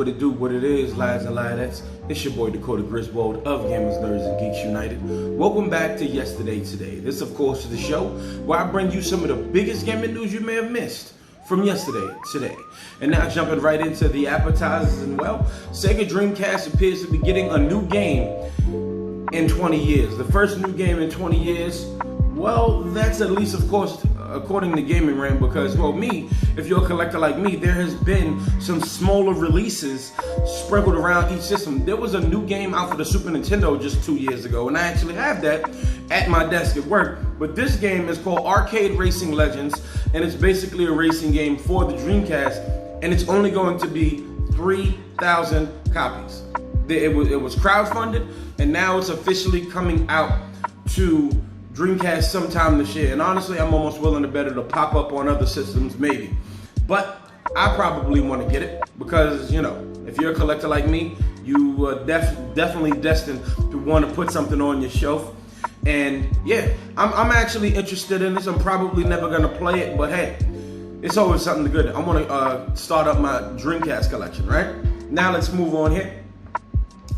what it do, what it is, lads and ladettes. It's your boy Dakota Griswold of Gamers, Nerds, and Geeks United. Welcome back to Yesterday Today. This, of course, is the show where I bring you some of the biggest gaming news you may have missed from yesterday, today. And now jumping right into the appetizers, and well, Sega Dreamcast appears to be getting a new game in 20 years. The first new game in 20 years. Well, that's at least, of course, according to Gaming Ram, because, well, if you're a collector like me, there has been some smaller releases sprinkled around each system. There was a new game out for the Super Nintendo just 2 years ago, and I actually have that at my desk at work. But this game is called Arcade Racing Legends, and it's basically a racing game for the Dreamcast, and it's only going to be 3,000 copies. It was crowdfunded, and now it's officially coming out to Dreamcast sometime this year. And honestly, I'm almost willing to bet it'll pop up on other systems, maybe. But I probably want to get it because, you know, if you're a collector like me, you are definitely destined to want to put something on your shelf. And yeah, I'm actually interested in this. I'm probably never going to play it, but hey, it's always something good. I want to start up my Dreamcast collection, right? Now let's move on here.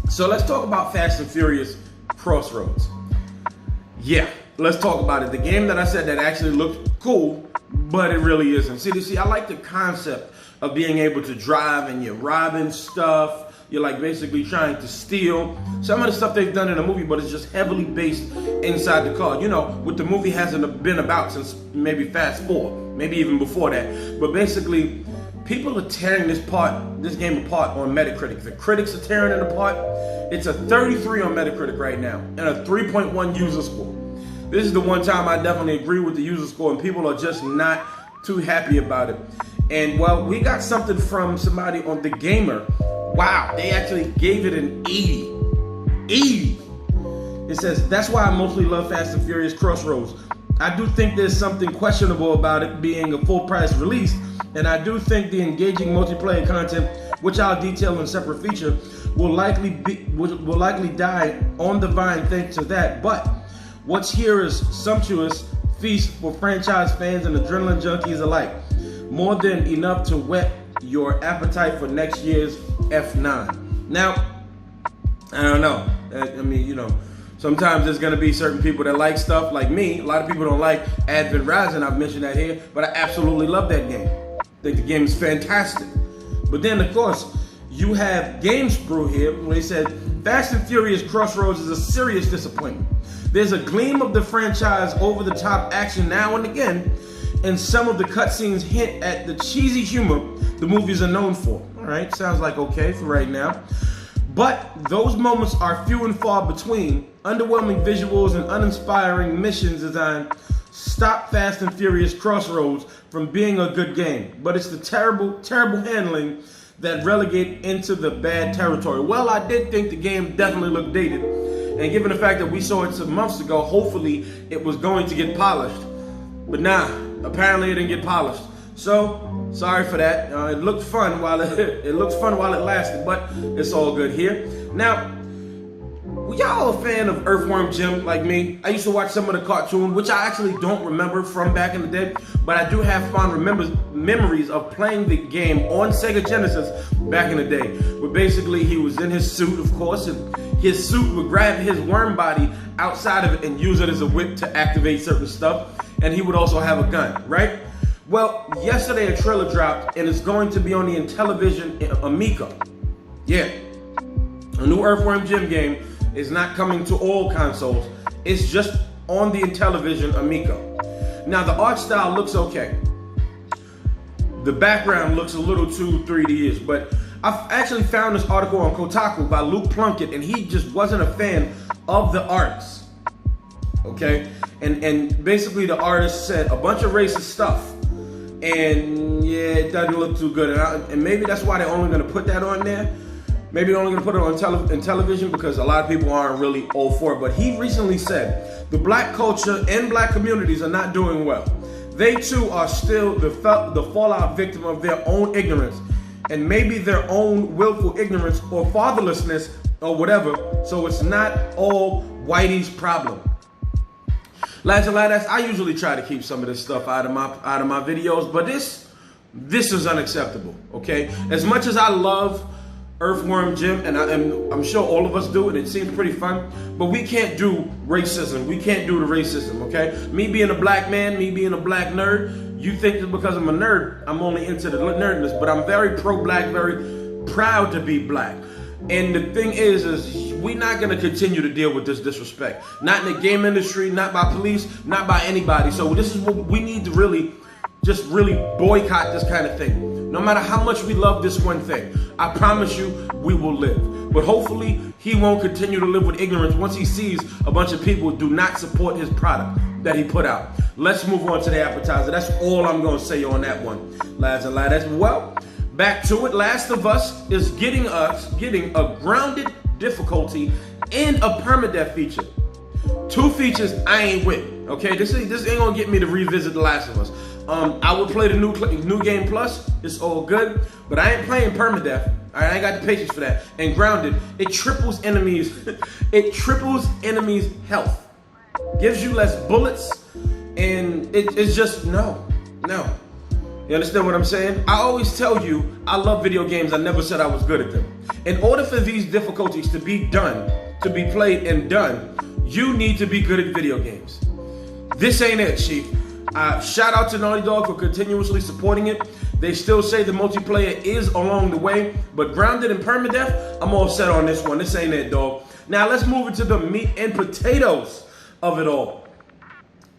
So let's talk about Fast and Furious Crossroads. Yeah, let's talk about it. The game that I said that actually looked cool, but it really isn't. See, I like the concept of being able to drive and you're robbing stuff. You're like basically trying to steal. Some of the stuff they've done in the movie, but it's just heavily based inside the car. You know, what the movie hasn't been about since maybe Fast 4, maybe even before that. But basically, people are tearing this game apart on Metacritic. The critics are tearing it apart. It's a 33 on Metacritic right now and a 3.1 user score. This is the one time I definitely agree with the user score, and people are just not too happy about it. And well, we got something from somebody on The Gamer. Wow, they actually gave it an 80. 80. It says, that's why I mostly love Fast and Furious Crossroads. I do think there's something questionable about it being a full price release, and I do think the engaging multiplayer content, which I'll detail in a separate feature, will likely die on the vine thanks to that. But what's here is sumptuous feast for franchise fans and adrenaline junkies alike. More than enough to whet your appetite for next year's F9. Now, I don't know. I mean, you know, sometimes there's going to be certain people that like stuff like me. A lot of people don't like Advent Rising. I've mentioned that here, but I absolutely love that game. I think the game is fantastic. But then, of course, you have Games Brew here where they said Fast and Furious Crossroads is a serious disappointment. There's a gleam of the franchise over-the-top action now and again, and some of the cutscenes hint at the cheesy humor the movies are known for. All right, sounds like okay for right now. But those moments are few and far between. Underwhelming visuals and uninspiring missions design stop Fast and Furious Crossroads from being a good game. But it's the terrible handling that relegate into the bad territory. Well, I did think the game definitely looked dated. And given the fact that we saw it some months ago, hopefully it was going to get polished. But nah, apparently it didn't get polished. So, sorry for that. It looked fun while it lasted, but it's all good here. Now, were y'all a fan of Earthworm Jim like me? I used to watch some of the cartoon, which I actually don't remember from back in the day, but I do have fond memories of playing the game on Sega Genesis back in the day. Where basically he was in his suit, of course, and his suit would grab his worm body outside of it and use it as a whip to activate certain stuff, and he would also have a gun, right? Well, yesterday a trailer dropped, and it's going to be on the Intellivision Amico. Yeah, a new Earthworm Jim game is not coming to all consoles. It's just on the Intellivision Amico. Now, the art style looks okay. The background looks a little too 3D-ish, but I've actually found this article on Kotaku by Luke Plunkett, and he just wasn't a fan of the arts. Okay? And basically the artist said a bunch of racist stuff. And yeah, it doesn't look too good. And maybe that's why they're only going to put that on there. Maybe they're only going to put it on television because a lot of people aren't really all for it. But he recently said the black culture and black communities are not doing well. They too are still the fallout victim of their own ignorance, and maybe their own willful ignorance or fatherlessness or whatever. So it's not all Whitey's problem. Lads and ladettes, I usually try to keep some of this stuff out of my videos, but this is unacceptable. Okay, as much as I love Earthworm Jim, and I'm sure all of us do, and it seems pretty fun, but we can't do racism. We can't do the racism, okay? Me being a black man, me being a black nerd, you think that because I'm a nerd, I'm only into the nerdness, but I'm very pro-black, very proud to be black. And the thing is we're not going to continue to deal with this disrespect. Not in the game industry, not by police, not by anybody. So this is what we need to really boycott this kind of thing. No matter how much we love this one thing, I promise you we will live. But hopefully he won't continue to live with ignorance once he sees a bunch of people do not support his product that he put out. Let's move on to the appetizer. That's all I'm going to say on that one, lads and lads. Well, back to it. Last of Us is getting a grounded difficulty and a permadeath feature. Two features I ain't with. Okay, this ain't gonna get me to revisit The Last of Us. I would play the new game plus. It's all good, but I ain't playing permadeath. I ain't got the patience for that. And grounded, it triples enemies. It triples enemies' health. Gives you less bullets, and it's just no. You understand what I'm saying? I always tell you I love video games. I never said I was good at them. In order for these difficulties to be done, to be played and done, you need to be good at video games. This ain't it, Chief. Shout out to Naughty Dog for continuously supporting it. They still say the multiplayer is along the way, but grounded and permadeath, I'm all set on this one. This ain't it, dog. Now let's move into the meat and potatoes of it all.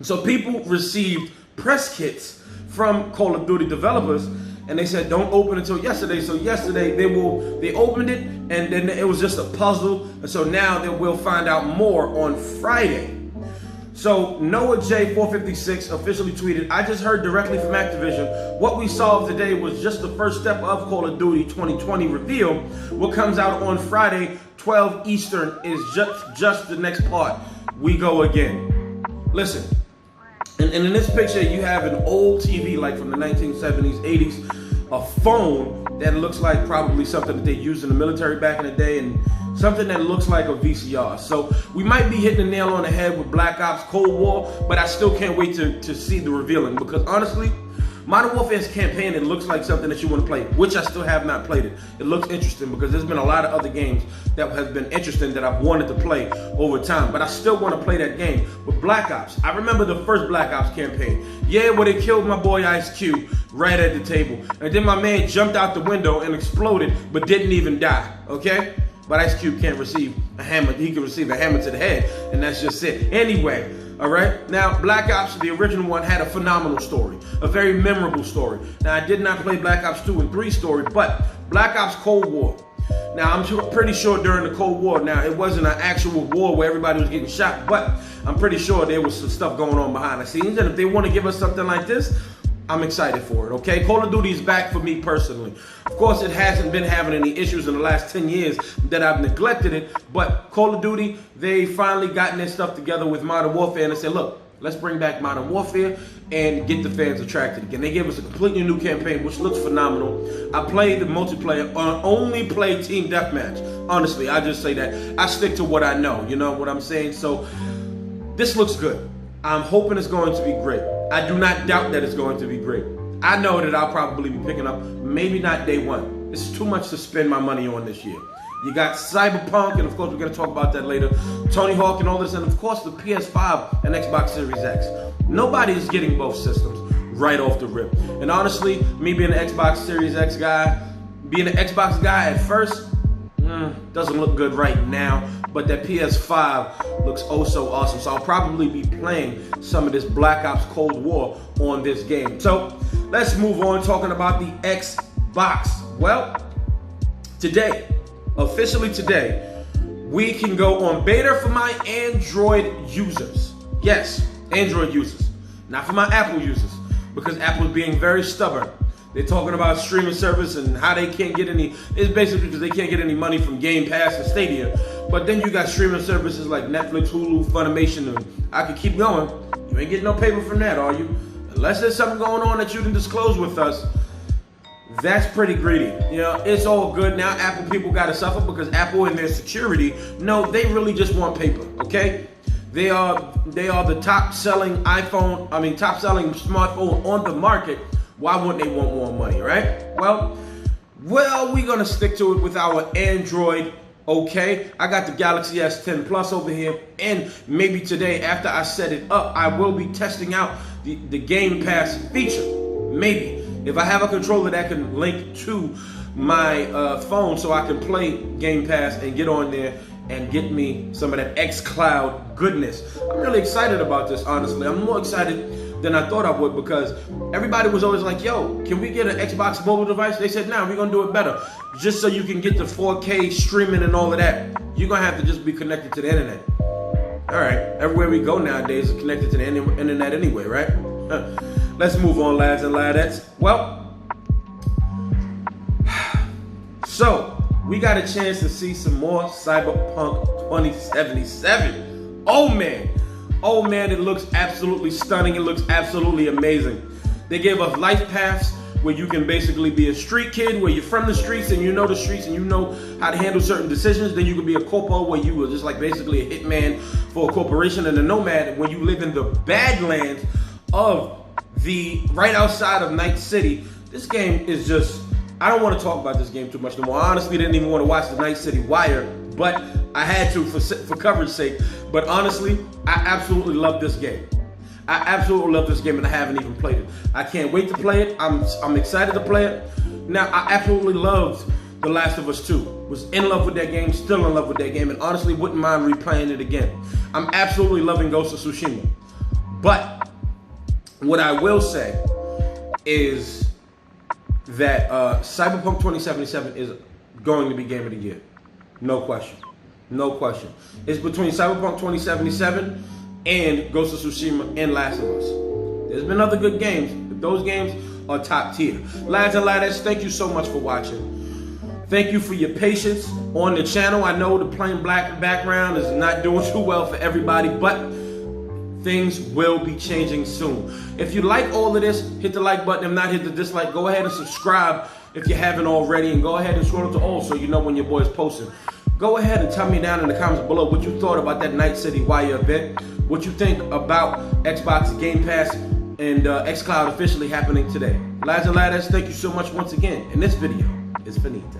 So people received press kits from Call of Duty developers, and they said don't open until yesterday. So yesterday they opened it, and then it was just a puzzle. And so now they will find out more on Friday. So Noah J456 officially tweeted, "I just heard directly from Activision. What we saw today was just the first step of Call of Duty 2020 reveal. What comes out on Friday, 12 Eastern, is just the next part. We go again." Listen, and in this picture you have an old TV like from the 1970s, 80s, a phone that looks like probably something that they used in the military back in the day, and something that looks like a VCR. So we might be hitting the nail on the head with Black Ops Cold War, but I still can't wait to see the revealing, because honestly, Modern Warfare's campaign, it looks like something that you want to play, which I still have not played it. It looks interesting because there's been a lot of other games that have been interesting that I've wanted to play over time, but I still want to play that game. But Black Ops, I remember the first Black Ops campaign. Yeah, where they killed my boy Ice Cube right at the table. And then my man jumped out the window and exploded, but didn't even die, okay? But Ice Cube can't receive a hammer. He can receive a hammer to the head, and that's just it. Anyway, all right? Now, Black Ops, the original one, had a phenomenal story, a very memorable story. Now, I did not play Black Ops 2 and 3 story, but Black Ops Cold War. Now, I'm pretty sure during the Cold War, now, it wasn't an actual war where everybody was getting shot, but I'm pretty sure there was some stuff going on behind the scenes, and if they want to give us something like this, I'm excited for it, okay? Call of Duty is back for me personally. Of course, it hasn't been having any issues in the last 10 years that I've neglected it, but Call of Duty, they finally gotten their stuff together with Modern Warfare, and they said, look, let's bring back Modern Warfare and get the fans attracted again. They gave us a completely new campaign, which looks phenomenal. I played the multiplayer, only play Team Deathmatch. Honestly, I just say that. I stick to what I know, you know what I'm saying? So, this looks good. I'm hoping it's going to be great. I do not doubt that it's going to be great. I know that I'll probably be picking up, maybe not day one. It's too much to spend my money on this year. You got Cyberpunk, and of course we're going to talk about that later, Tony Hawk and all this, and of course the PS5 and Xbox Series X. Nobody is getting both systems right off the rip. And honestly, me being an Xbox Series X guy, being an Xbox guy at first, doesn't look good right now, but that PS5 looks oh so awesome. So I'll probably be playing some of this Black Ops Cold War on this game. So let's move on talking about the Xbox. Well, today, officially today, we can go on beta for my Android users. Yes, Android users, not for my Apple users, because Apple's being very stubborn. They're talking about streaming service and how they can't get any, it's basically because they can't get any money from Game Pass and Stadia. But then you got streaming services like Netflix, Hulu, Funimation, and I could keep going. You ain't getting no paper from that, are you? Unless there's something going on that you can disclose with us. That's pretty greedy. You know, it's all good. Now Apple people got to suffer because Apple and their security, no, they really just want paper, okay? They are the top selling top selling smartphone on the market. Why wouldn't they want more money, right? Well, Well, we're gonna stick to it with our Android. Okay, I got the Galaxy S10 Plus over here, and maybe today after I set it up, I will be testing out the Game Pass feature. Maybe if I have a controller that can link to my phone so I can play Game Pass and get on there and get me some of that Xcloud goodness. I'm really excited about this, honestly. I'm more excited than I thought I would, because everybody was always like, yo, can we get an Xbox mobile device? They said, nah, we're gonna do it better. Just so you can get the 4K streaming and all of that, you're gonna have to just be connected to the internet. All right, everywhere we go nowadays is connected to the internet anyway, right? Let's move on, lads and ladettes. Well, so we got a chance to see some more Cyberpunk 2077. Oh man, it looks absolutely stunning. It looks absolutely amazing. They gave us life paths where you can basically be a street kid, where you're from the streets and you know the streets and you know how to handle certain decisions. Then you can be a corpo, where you were just like basically a hitman for a corporation, and a nomad when you live in the badlands of the right outside of Night City. This game is just, I don't want to talk about this game too much no more. I honestly didn't even want to watch the Night City Wire, but I had to for coverage sake. But honestly, I absolutely love this game. I absolutely love this game, and I haven't even played it. I can't wait to play it. I'm excited to play it. Now, I absolutely loved The Last of Us 2. Was in love with that game, still in love with that game, and honestly wouldn't mind replaying it again. I'm absolutely loving Ghost of Tsushima. But what I will say is that Cyberpunk 2077 is going to be Game of the Year. No question. No question. It's between Cyberpunk 2077 and Ghost of Tsushima and Last of Us. There's been other good games, but those games are top tier. Lads and ladettes, thank you so much for watching. Thank you for your patience on the channel. I know the plain black background is not doing too well for everybody, but things will be changing soon. If you like all of this, hit the like button. If not, hit the dislike. Go ahead and subscribe if you haven't already, and go ahead and scroll up to all so you know when your boy's posting. Go ahead and tell me down in the comments below what you thought about that Night City Wire event, what you think about Xbox Game Pass and Xcloud officially happening today. Lads and ladettes, thank you so much once again, and this video is finito.